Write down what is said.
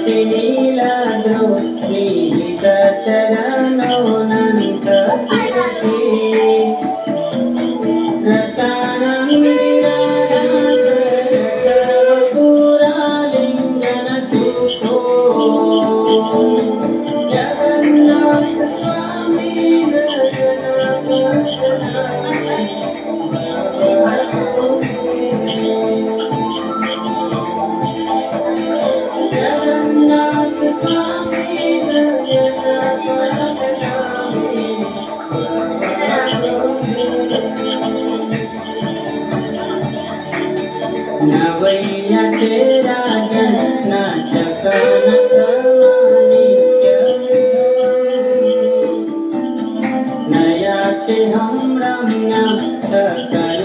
नीलाद्रो नीलित चरणोऽनन्त शिरसि रसानन्दिनाथ सर्वपुरालिङ्गन सुखो जगन्नाथ स्वामी जगन्नाथ स्वामी नवैया के राजन नाचक नया के हम रम्या सकल